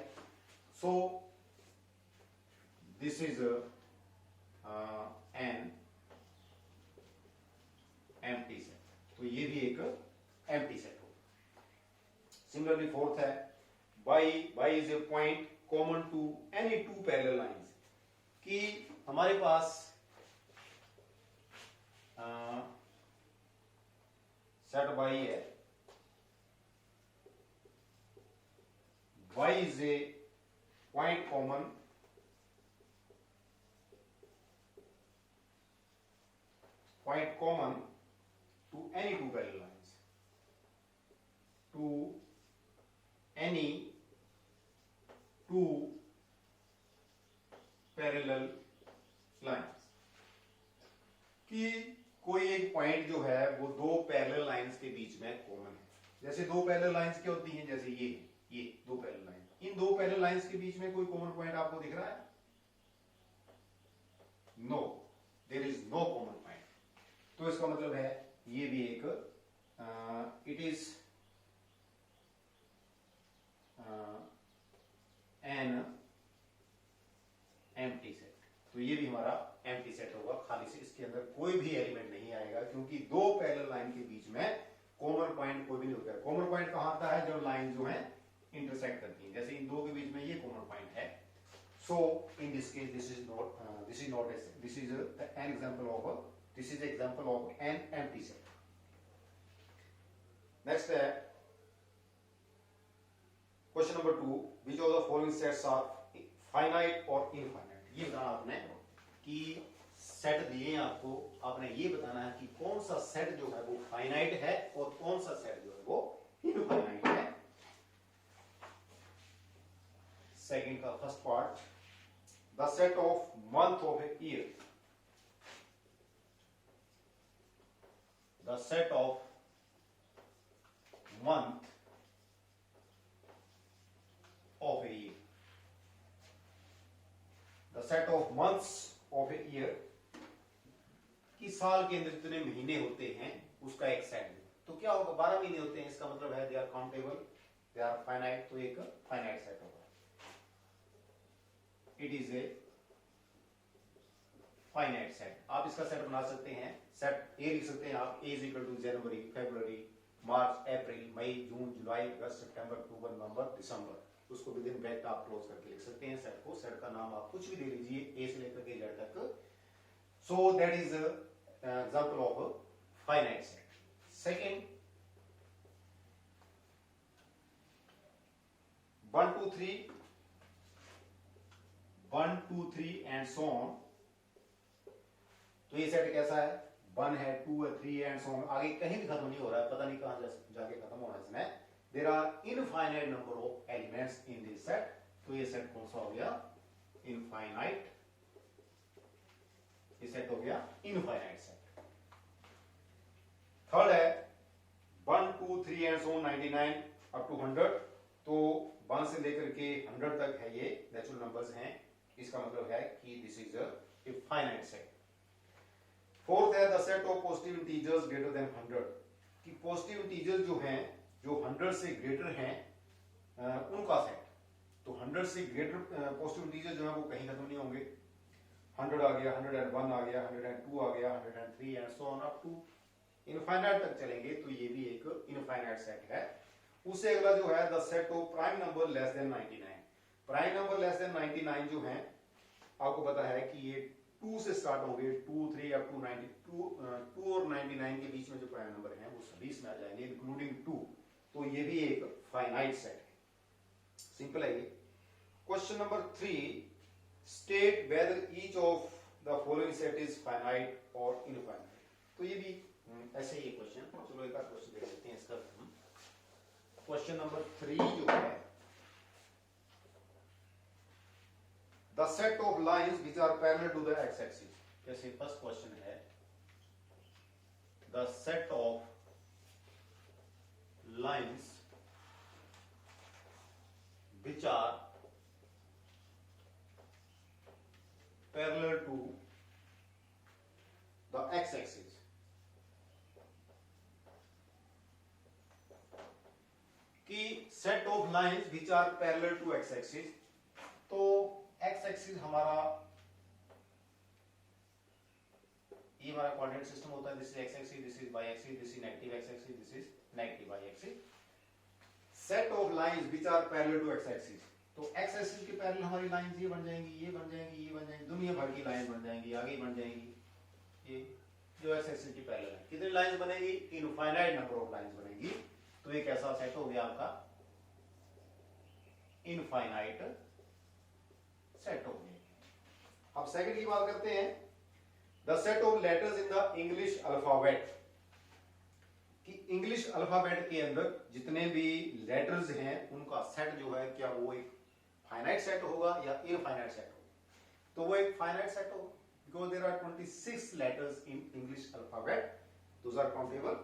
So this is an empty set. तो ये भी एक एम्प्टी सेट होगा। सिमिलरली फोर्थ है, y is a point common to any two parallel lines, कि हमारे पास सेट y है, y is a point common to any two parallel lines, to any two parallel lines, कि कोई एक पॉइंट जो है वो दो पैरेलल लाइंस के बीच में कॉमन है। जैसे दो पैरेलल लाइंस क्या होती हैं? जैसे ये दो पैरेलल लाइन, इन दो पैरेलल लाइंस के बीच में कोई कॉमन पॉइंट आपको दिख रहा है? No, there is no common point. तो इसका मतलब है ये भी एक it is an empty set. तो ये भी हमारा एम्प्टी सेट होगा, खाली से इसके अंदर कोई भी एलिमेंट नहीं आएगा, क्योंकि दो पैरेलल लाइन के बीच में कॉमन पॉइंट कोई भी नहीं होता है। कॉमन पॉइंट कहां आता है? जब लाइन जो है इंटरसेक्ट करती है। जैसे इन दो के बीच में ये कॉमन पॉइंट है। So in this case this is not this is an example of This is example of an empty set. Next है question number 2. Which of the following sets are finite or infinite? ये बताना आपने कि सेट दिए हैं आपको, आपने ये बताना है कि कौन सा सेट जो है वो फाइनाइट है और कौन सा सेट जो है वो इनफाइनाइट है। सेकंड का first part, the set of month of a year, the set of month of a year, the set of months of a year, कि साल के अंदर जितने महीने होते हैं उसका एक सेट है। तो क्या होगा? 12 महीने होते हैं, इसका मतलब है they are countable, they are finite. तो एक फाइनाइट सेट होगा, it is a finite set. आप इसका सेट बना सकते हैं, सेट ए लिख सकते हैं आप, ए इज इक्वल टू जनवरी, फरवरी, मार्च, अप्रैल, मई, जून, जुलाई, अगस्त, सितंबर, अक्टूबर, नवंबर, दिसंबर। उसको विद इन ब्रैकेट आप क्लोज करके लिख सकते हैं सेट को। सेट का नाम आप कुछ भी दे लीजिए, ए से लेकर के जेड तक। So that is example of finite set. Second, 1 2 3 1 2 3 and so on, तो ये सेट कैसा है, 1 है, 2 है, 3 है एंड सो ऑन, आगे कहीं भी खत्म नहीं हो रहा है, पता नहीं कहां जाके खत्म होना है इसमें। There are infinite number of elements in this set, तो ये सेट कौन सा हो गया, इनफाइनाइट, ये सेट हो गया इनफाइनाइट सेट। थर्ड है 1 2 3 एंड सो 99 अप टू 100, तो 1 से लेकर के 100 तक है, ये नेचुरल नंबर्स हैं, इसका मतलब है कि this is a finite set. Fourth है the set of positive integers greater than 100, कि पॉजिटिव इंटीजर्स जो हैं, जो 100 से ग्रेटर हैं उनका सेट, तो 100 से ग्रेटर पॉजिटिव इंटीजर जो है वो कहीं खत्म नहीं होंगे, 100 आ गया, 101 आ गया, 102 आ गया, 103 and so on up to infinite तक चलेंगे, तो ये भी एक इनफाइनाइट सेट है। उससे अगला जो है the set of prime number less than 99, prime number less than 99 जो है आपको पता है कि ये 2 से स्टार्ट होंगे, 2 3 अप टू 92, 2 और 99 के बीच में जो प्राइम नंबर हैं वो सभी इसमें आ जाएंगे इंक्लूडिंग 2, तो ये भी एक फाइनाइट सेट है। सिंपल है ये। Question number 3, state whether each of the following set is finite और इनफाइनाइट, तो ये भी ऐसे ही क्वेश्चन, चलो एक आध क्वेश्चन देख लेते हैं इसका। क्वेश्चन नंबर 3 जो है the set of lines which are parallel to the x axis, जैसे फर्स्ट क्वेश्चन है the set of lines which are parallel to the x axis, कि set of lines which are parallel to x axis, तो एक्स एक्सिस हमारा ये हमारा कोऑर्डिनेट सिस्टम होता है, this is x axis, this is y axis, this is negative x axis, this is negative y axis. Set of lines which are parallel to x axis, तो एक्स एक्सिस के पैरेलल हमारी लाइंस ये बन जाएंगी, ये बन जाएंगी, ये बन जाएंगी, दुनिया भर की लाइन बन जाएंगी, आगे बन जाएंगी, ये जो एक्स एक्सिस की पैरेलल है। कितनी लाइंस बनेगी, इनफाइनाइट नंबर ऑफ लाइंस बनेगी, तो एक ऐसा सेट हो गया आपका इनफाइनाइट सेट हो गया। अब सेकंड की बात करते हैं, the set of letters in the English alphabet, कि इंग्लिश अल्फाबेट के अंदर जितने भी लेटर्स हैं उनका सेट जो है क्या वो एक फाइनाइट सेट होगा या इनफाइनाइट सेट होगा, तो वो एक फाइनाइट सेट होगा, because there are 26 letters in English alphabet, those are countable,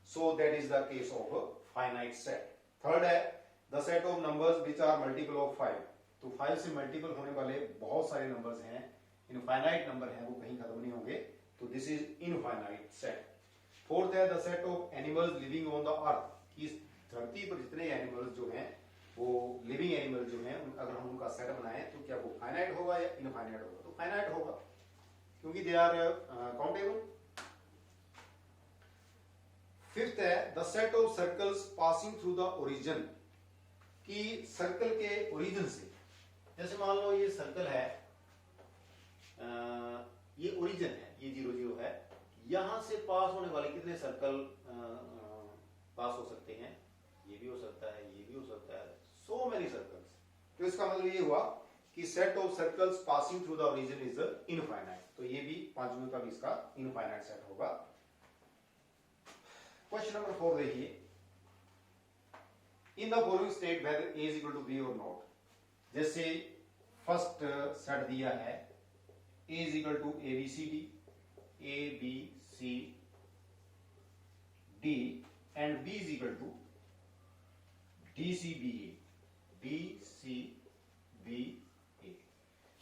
so that is the case of a finite set. Third है the set of numbers which are multiple of 5, तो 5 से मल्टीपल होने वाले बहुत सारे नंबर्स हैं, इनफाइनाइट नंबर हैं, वो कहीं खत्म नहीं होंगे, तो this is infinite set. Fourth है the set of animals living on the earth, कि इस धरती पर जितने एनिमल्स जो हैं वो लिविंग एनिमल्स जो हैं अगर हम उनका सेट बनाएं तो क्या वो फाइनाइट होगा या इनफाइनाइट होगा, तो फाइनाइट होगा क्योंकि दे आर काउंटेबल। फिफ्थ है the set of circles passing through the origin, कि सर्कल के ओरिजिन से, जैसे मान लो ये सर्कल है, ये ओरिजिन है, ये 0 0 है, यहां से पास होने वाले कितने सर्कल पास हो सकते हैं, ये भी हो सकता है, ये भी हो सकता है, सो मेनी सर्कल्स, तो इसका मतलब ये हुआ कि set of circles passing through the origin is infinite, तो ये भी पांचवें का भी इसका इनफाइनाइट सेट होगा। क्वेश्चन नंबर 4 देखिए, in the following state whether a is equal to b और नॉट, जैसे फर्स्ट सेट दिया है a is equal to abcd, abcd and b is equal to dcba, dcba,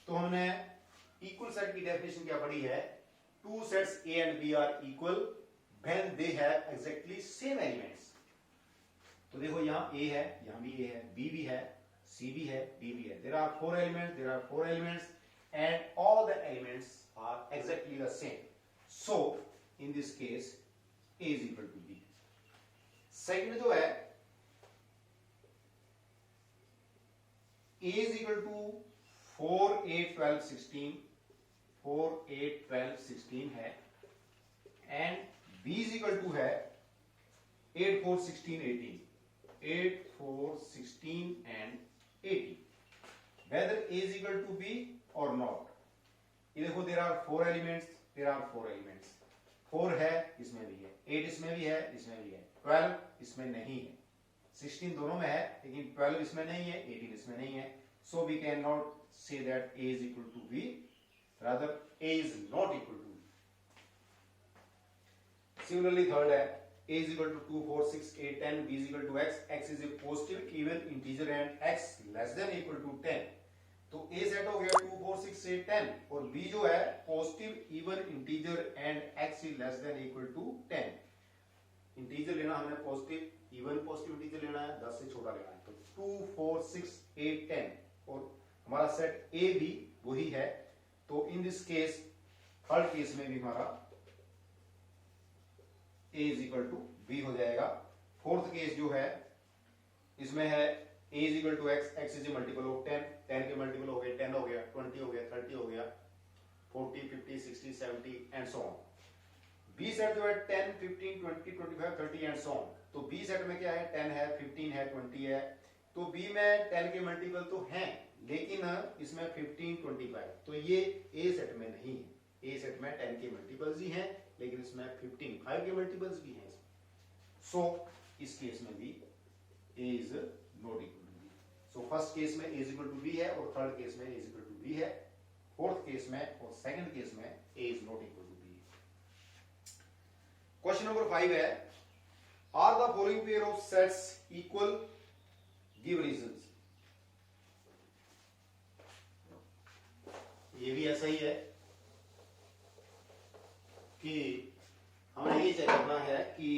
तो हमने इक्वल सेट की डेफिनेशन क्या पढ़ी है, two sets a and b are equal when they have exactly same elements, तो देखो यहाँ a है, यहाँ भी a है, b भी है, c भी है, d भी है, there are 4 elements and all the elements are exactly the same, so in this case a is equal to b। Second जो है a is equal to 4 8 12 16, 4 8 12 16 है, एंड b is equal to है 8 4 16 18, 8 4 16 and 18, whether a is equal to b और नॉट। ये देखो there are 4 elements, there are 4 elements. 4 है, इसमें भी है, 8 इसमें भी है, इसमें भी है, 12 इसमें नहीं है, 16 दोनों में है लेकिन 12 इसमें नहीं है, 18 इसमें नहीं है। So we can not say that a is equal to b, rather a is not equal to b. Similarly third है a is equal to 2, 4, 6, 8, 10, b is equal to x, x is a positive even integer and x less than equal to 10। तो a सेट हो गया 2, 4, 6, 8, 10 और b जो है positive even integer and x is less than equal to 10। Integer लेना हमने पॉजिटिव इवन पॉजिटिव इंटीजर लेना है, 10 से छोटा लेना है। तो 2, 4, 6, 8, 10 और हमारा सेट a भी वही है। तो इन दिस केस थर्ड केस में भी हमारा a is equal to b हो जाएगा। फोर्थ केस जो है इसमें है a is equal to x, x is a multiple of 10, 10 के मल्टीपल हो गए, 10 हो गया, 20 हो गया, 30 हो गया, 40, 50, 60, 70 and so on. b set जो है 10, 15, 20, 25, 30 एंड सो ऑन। तो b सेट में क्या है, 10 है, 15 है, 20 है। तो b में 10 के मल्टीपल तो हैं लेकिन इसमें 15, 25, तो ये a सेट में नहीं है। a सेट में 10 के मल्टीपल्स ही हैं लेकिन इसमें 15, 5 के मल्टीपल्स भी हैं। सो इस केस में भी a is not equal to b। So first case में a is equal to b है और थर्ड केस में a is equal to b है। फोर्थ केस में और सेकंड केस में a is not equal to b। Question number 5 है are the following pair of sets equal, give reasons. ये भी ऐसा ही है कि हमें ये चेक करना है कि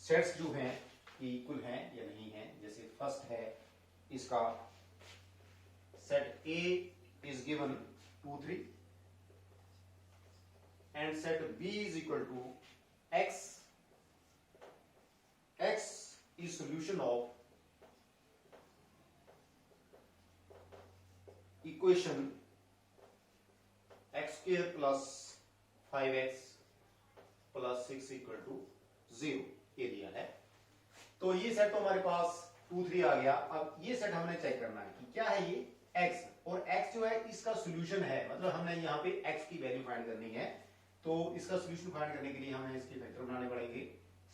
सेट्स जो हैं इक्वल हैं या नहीं हैं। जैसे फर्स्ट है इसका set A is given 2, 3 and set B is equal to x, x is solution of equation x square plus 5x plus 6 equal to 0 ये दिया है। तो ये सेट तो हमारे पास 2, 3 आ गया। अब ये सेट हमने चेक करना है कि क्या है ये x, और x जो है इसका सॉल्यूशन है, मतलब हमने यहाँ पे x की वैल्यू फाइंड करनी है। तो इसका सॉल्यूशन फाइंड करने के लिए हमें इसके फैक्टर बनाने पड़ेंगे।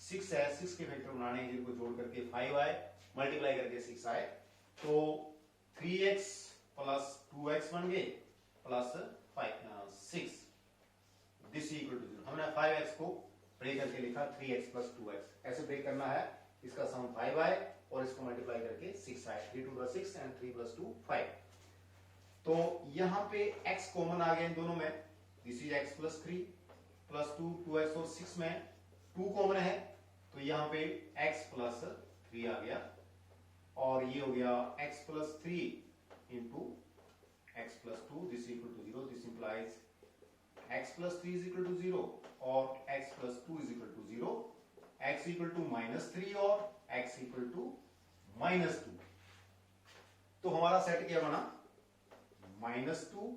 6 है, 6 के फैक्टर बनाने हैं जिनको जोड़ करके 5 आए, मल्टीप्लाई करके 6 आए, तो 3x प्लस 2x बन गए प्लस 6 दिस इक्वल टू 0। हमने 5x को ब्रेक करके लिखा 3x प्लस 2x, ऐसे ब्रेक करना है। इसका सम 5 आए और इसको मल्टीप्लाई करके 6 आए, 3 टू द 6 एंड 3 प्लस 2 5। तो यहाँ पे x कॉमन आ गया इन दोनों में, this is x plus 3 plus 2, 2x और 6 में 2 कॉमन है तो यहाँ पे x प्लस 3 आ गया और ये हो गया x plus 3 into x plus 2 this equal to 0। This implies x plus 3 is equal to 0 और x plus 2 is equal to 0, x equal to -3 और x equal to -2। तो हमारा सेट क्या बना, -2